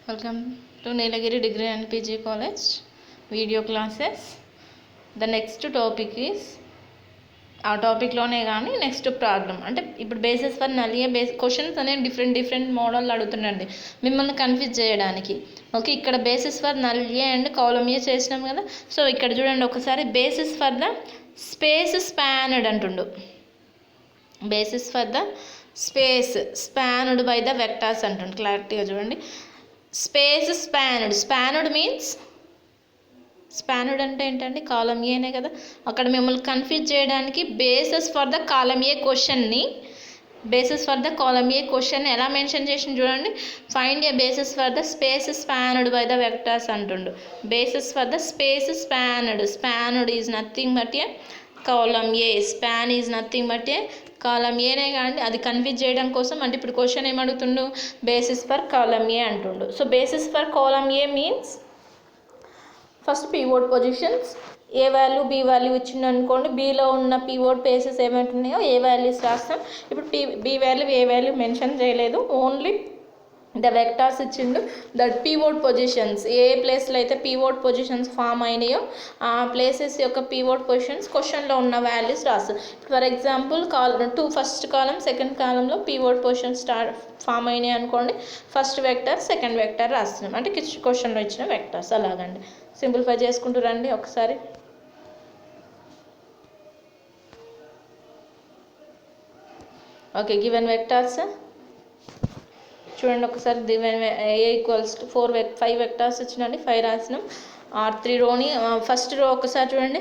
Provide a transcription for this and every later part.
Welcome to Nilagiri Degree and PG College video classes. The next topic is ఆ టాపిక్లోనే కానీ next problem అంటే ఇప్పుడు basis for నలియే questions అనేవి డిఫరెంట్ మోడల్ అడుగుతుండండి మిమ్మల్ని కన్ఫ్యూజ్ చేయడానికి. ఓకే, ఇక్కడ బేసిస్ ఫర్ నలియే అండ్ కాలమ్ ఏ చేసినాం కదా. సో ఇక్కడ చూడండి ఒకసారి, basis for the space spanned అంటుండు. Basis for the space spanned by the vectors అంటుండు. క్లారిటీగా చూడండి, స్పేస్ స్పాన్డ్ మీన్స్ స్పాన్డ్ అంటే ఏంటండి, కాలమ్ ఏనే కదా. అక్కడ మిమ్మల్ని కన్ఫ్యూజ్ చేయడానికి basis for the column A క్వశ్చన్ని ఎలా మెన్షన్ చేసి చూడండి. Find a basis for the space spanned by the vectors అంటుండు. Basis for the space spanned is nothing but a column A. Span is nothing but a column ఏనే కానీ అది కన్ఫ్యూజ్ చేయడం కోసం. అంటే ఇప్పుడు క్వశ్చన్ ఏమడుగుతుండు, బేసిస్ ఫర్ కాలమ్ ఏ అంటుండు. So basis for column A means first pivot positions, A value B value ఇచ్చిండు అనుకోండి, బీలో ఉన్న పీవోట్ ప్లేసెస్ ఏమంటున్నాయో ఏ వాల్యూస్ రాస్తాం. ఇప్పుడు బి వాల్యూ ఏ వాల్యూ మెన్షన్ చేయలేదు, ఓన్లీ ద వెక్టార్స్ ఇచ్చిండు. దట్ పీవోట్ పొజిషన్స్, ఏ ప్లేస్లో అయితే పీవోట్ పొజిషన్స్ ఫామ్ అయినాయో ఆ ప్లేసెస్ యొక్క పీవోట్ పొజిషన్స్ క్వశ్చన్లో ఉన్న వాల్యూస్ రాస్తాం. For example first column second కాలంలో పీవోట్ పొజిషన్స్ ఫామ్ అయినాయి అనుకోండి, ఫస్ట్ వెక్టర్ సెకండ్ వెక్టర్ రాస్తున్నాం, అంటే క్వశ్చన్లో ఇచ్చిన వెక్టర్స్. అలాగండి సింప్లిఫై చేసుకుంటూ రండి ఒకసారి. ఓకే, గివెన్ వెక్టార్స్ చూడండి ఒకసారి. ఏ ఈక్వల్స్ టు 5 వెక్టార్స్ వచ్చినండి, 5 రాసినాం. R3 రోని ఫస్ట్ రో ఒకసారి చూడండి.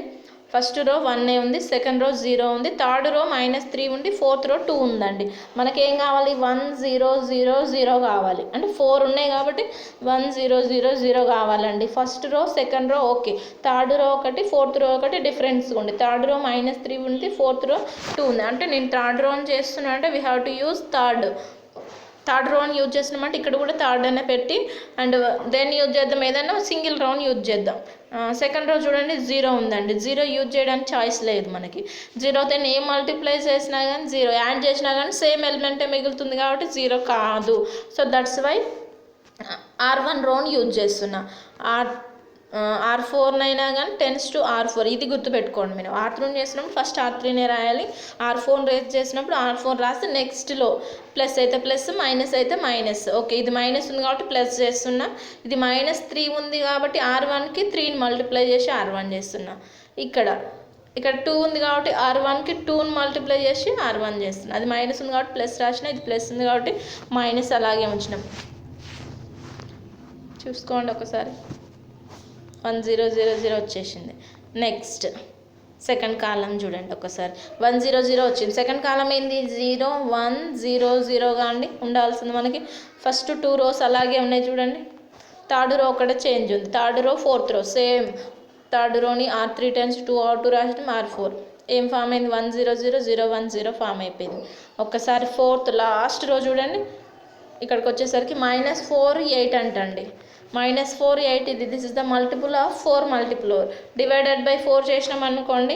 ఫస్ట్ రో 1 ఉంది, సెకండ్ రో 0 ఉంది, థర్డ్ రో -3 ఉంది, ఫోర్త్ రో 2 ఉందండి. మనకేం కావాలి, 1 0 0 0 కావాలి. అంటే 4 ఉన్నాయి కాబట్టి 1 0 0 0 కావాలండి. First row second row okay, third row ఒకటి ఫోర్త్ రో ఒకటి డిఫరెన్స్ ఉంది. థర్డ్ రో -3 ఉంది, ఫోర్త్ రో 2 ఉంది. అంటే నేను థర్డ్ రోని చేస్తున్నా అంటే we have to use third రోని యూజ్ చేసినామంటే ఇక్కడ కూడా థర్డ్ అనే పెట్టి అండ్ దెన్ యూజ్ చేద్దాం, ఏదైనా సింగిల్ రోని యూజ్ చేద్దాం. సెకండ్ రో చూడండి 0 ఉందండి, 0 యూజ్ చేయడానికి చాయిస్ లేదు మనకి. 0తో ఏం మల్టిప్లై చేసినా కానీ 0 యాడ్ చేసినా కానీ సేమ్ ఎలిమెంటే మిగులుతుంది కాబట్టి 0 కాదు. సో దట్స్ వై R1 రోని యూజ్ చేస్తున్నా. R4 అయినా కానీ టెన్స్ టు R4, ఇది గుర్తుపెట్టుకోండి. మీరు R3 చేసినప్పుడు ఫస్ట్ R3నే రాయాలి, R4 రేజ్ చేసినప్పుడు R4 రాస్తే నెక్స్ట్లో ప్లస్ అయితే ప్లస్, మైనస్ అయితే మైనస్. ఓకే, ఇది మైనస్ ఉంది కాబట్టి ప్లస్ చేస్తున్నా, ఇది -3 ఉంది కాబట్టి R1కి 3ని మల్టిప్లై చేసి R1 చేస్తున్నా. ఇక్కడ 2 ఉంది కాబట్టి R1కి 2ని మల్టిప్లై చేసి R1 చేస్తున్నా. అది మైనస్ ఉంది కాబట్టి ప్లస్ రాసిన, ఇది ప్లస్ ఉంది కాబట్టి మైనస్ అలాగే ఉంచినాం. చూసుకోండి ఒకసారి, 1 0 0 0 వచ్చేసింది. నెక్స్ట్ సెకండ్ కాలం చూడండి ఒకసారి, 1 0 0 వచ్చింది. సెకండ్ కాలం ఏంది, 0 1 0 0గా అండి ఉండాల్సింది మనకి. ఫస్ట్ 2 రోస్ అలాగే ఉన్నాయి చూడండి, థర్డ్ రో ఒకటే చేంజ్ ఉంది. థర్డ్ రో ఫోర్త్ రో same, third రోని R3 × 2 R2 రాసినాం, R4 ఏం ఫామ్ అయింది, 1 0 0 0 1 0 ఫామ్ అయిపోయింది. ఒక్కసారి ఫోర్త్ లాస్ట్ రో చూడండి, ఇక్కడికి వచ్చేసరికి -4 8 అంటండి. -4 8 ఇది this is the multiple of 4 multiple divided by 4 చేసినాం అనుకోండి,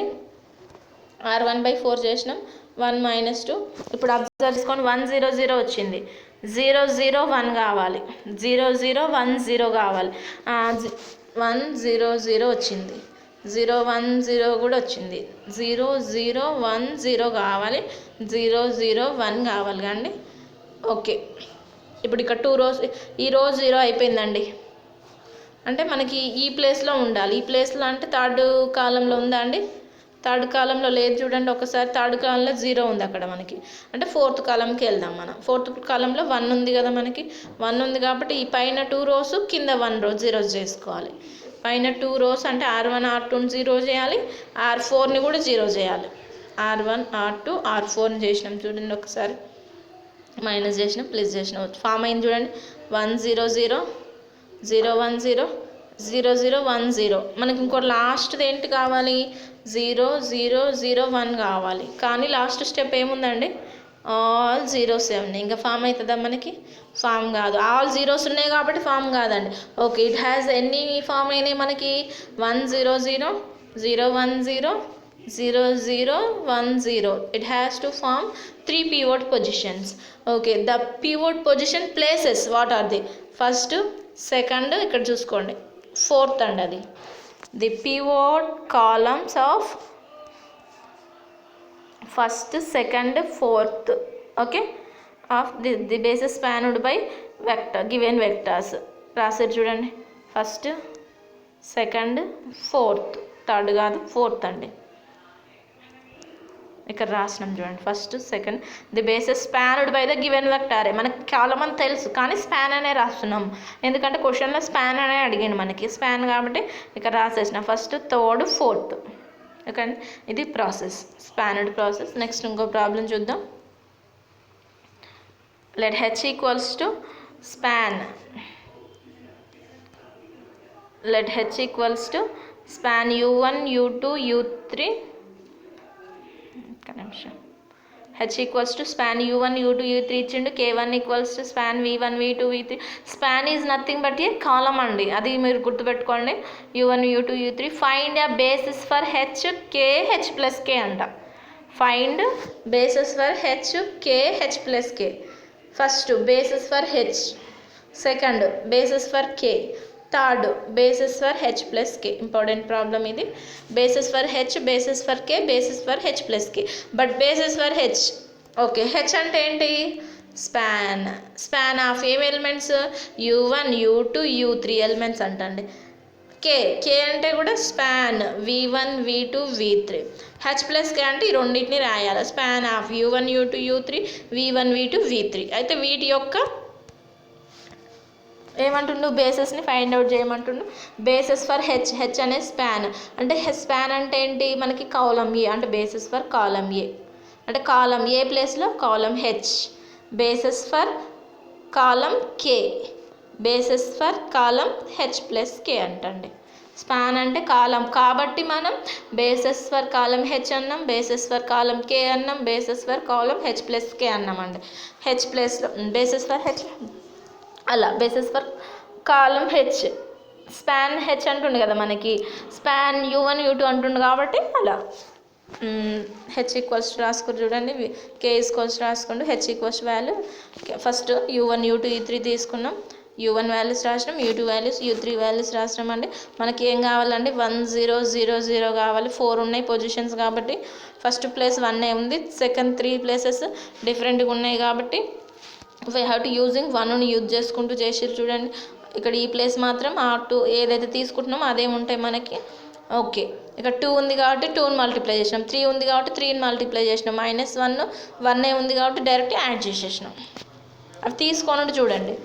R1/4 చేసినాం, 1 -2. ఇప్పుడు అబ్జర్వ్ చేసుకోండి, 1 0 0 వచ్చింది, 0 0 1 కావాలి, 0 0 1 0 కావాలి. 1 0 0 వచ్చింది, 0 1 0 కూడా వచ్చింది, 0 0 1 0 కావాలి, 0 0 1 కావాలి కండి. ఓకే, ఇప్పుడు ఇక్కడ 2 రోస్, ఈ రో 0 అయిపోయిందండి. అంటే మనకి ఈ ప్లేస్లో ఉండాలి. ఈ ప్లేస్లో అంటే థర్డ్ కాలంలో ఉందా అండి, థర్డ్ కాలంలో లేదు చూడండి. ఒకసారి థర్డ్ కాలంలో 0 ఉంది అక్కడ మనకి, అంటే ఫోర్త్ కాలంకి వెళ్దాం మనం. ఫోర్త్ కాలంలో 1 ఉంది కదా మనకి, 1 ఉంది కాబట్టి ఈ పైన 2 రోస్ కింద 1 రో 0 చేసుకోవాలి. పైన 2 రోస్ అంటే R1 R2ని 0 చేయాలి, R4ని కూడా 0 చేయాలి. R1 R2 4ని చేసినాం చూడండి ఒకసారి, మైనస్ చేసినాం ప్లస్ చేసినాం, ఫామ్ అయింది చూడండి. 1 0 0 0 1 0 0 0 1 0. మనకి ఇంకో లాస్ట్ది ఏంటి కావాలి, 0 0 0 1 కావాలి. కానీ లాస్ట్ స్టెప్ ఏముందండి, ఆల్ జీరోస్ ఉన్నాయి. ఇంకా ఫామ్ అవుతుందా మనకి, ఫామ్ కాదు. ఆల్ జీరోస్ ఉన్నాయి కాబట్టి ఫామ్ కాదండి. ఓకే, ఇట్ హ్యాస్ ఎన్ని ఫామ్ అయినాయి మనకి, 1 0 0 0 1 0 0 0 1 0. It has to form 3 pivot positions. Okay, the pivot position places, what are they? First second ఇక్కడ చూసుకోండి ఫోర్త్ అండి అది the pivot columns of first second fourth okay of the basis spanned by vector given vectors రాసారు చూడండి first second fourth third కాదు fourth అండి ఇక్కడ రాసినాం చూడండి first second the basis spanned by the given వెక్టారే మనకి కాలం అని తెలుసు కానీ స్పాన్ అనే రాస్తున్నాం ఎందుకంటే క్వశ్చన్లో స్పాన్ అనే అడిగింది మనకి స్పాన్ కాబట్టి ఇక్కడ రాసేసిన ఫస్ట్ థర్డ్ ఫోర్త్ ఓకే ఇది ప్రాసెస్ స్పాన్డ్ ప్రాసెస్ నెక్స్ట్ ఇంకో ప్రాబ్లం చూద్దాం let h equals to span let h equals to span u1 u2 u3 h equals to span u1 u2 u3 ఇచ్చిండు k1 equals to span v1 v2 v3 span is nothing but a column అండి అది మీరు గుర్తుపెట్టుకోండి u1 u2 u3 find a basis for h k h plus k అంట find basis for h k h plus k first basis for H second basis for K third basis for H plus K important problem ఇది basis for H basis for K basis for H plus K but basis for H okay H అంటే ఏంటి span of ఏం elements u1 u2 u3 elements అంటండి K అంటే కూడా span v1 v2 v3 H plus కే అంటే ఈ రెండింటిని రాయాలి span of u1 u2 u3 v1 v2 v3 అయితే వీటి యొక్క ఏమంటుండు బేసెస్ని ఫైండ్ అవుట్ చేయమంటుండు బేసిస్ ఫర్ హెచ్ అనే స్పాన్ అంటే స్పాన్ అంటే ఏంటి మనకి కాలం ఏ అంటే బేసిస్ ఫర్ కాలం ఏ అంటే కాలం ఏ ప్లేస్లో column H basis for column K basis for column H plus K అంటండి స్పాన్ అంటే కాలం కాబట్టి మనం బేసిస్ ఫర్ కాలం హెచ్ అన్నాం బేసిస్ ఫర్ కాలం కే అన్నాం basis for column H plus K అన్నామండి H ప్లస్లో basis for H అలా basis for column H span H అంటుండు కదా మనకి స్పాన్ u1 u2 అంటుండు కాబట్టి అలా హెచ్ ఈక్వల్స్ రాసుకుని చూడండి కే ఈక్వల్స్ రాసుకుంటూ H equals value first u1 u2 u3 తీసుకున్నాం u1 వాల్యూస్ రాసినాం u2 వాల్యూస్ u3 వాల్యూస్ రాసినాం అండి మనకి ఏం కావాలండి 1 0 0 0 కావాలి 4 ఉన్నాయి పొజిషన్స్ కాబట్టి ఫస్ట్ ప్లేస్ 1 ఉంది సెకండ్ 3 ప్లేసెస్ డిఫరెంట్గా ఉన్నాయి కాబట్టి వీ హ్యావ్ టు యూజింగ్ 1ని యూజ్ చేసుకుంటూ చేసిరు చూడండి ఇక్కడ ఈ ప్లేస్ మాత్రం ఆ 2 ఏదైతే తీసుకుంటున్నామో అదేముంటాయి మనకి ఓకే ఇక్కడ 2 ఉంది కాబట్టి 2ని మల్టిప్లై చేసినాం 3 ఉంది కాబట్టి 3ని మల్టిప్లై చేసినాం -1 ఉంది కాబట్టి డైరెక్ట్ యాడ్ చేసేసినాం అవి తీసుకొని చూడండి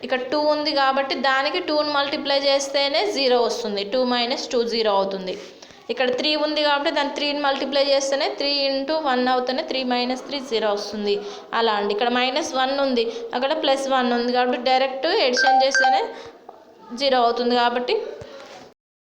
ఇక్కడ 2 ఉంది కాబట్టి దానికి 2ని మల్టిప్లై చేస్తేనే 0 వస్తుంది 2 - 2 0 అవుతుంది ఇక్కడ 3 ఉంది కాబట్టి దాన్ని 3ని మల్టిప్లై చేస్తేనే 3 × 1 అవుతేనే 3 - 3 0 వస్తుంది అలా అండి ఇక్కడ -1 ఉంది అక్కడ +1 ఉంది కాబట్టి డైరెక్ట్ ఎడిషన్ చేస్తేనే 0 అవుతుంది కాబట్టి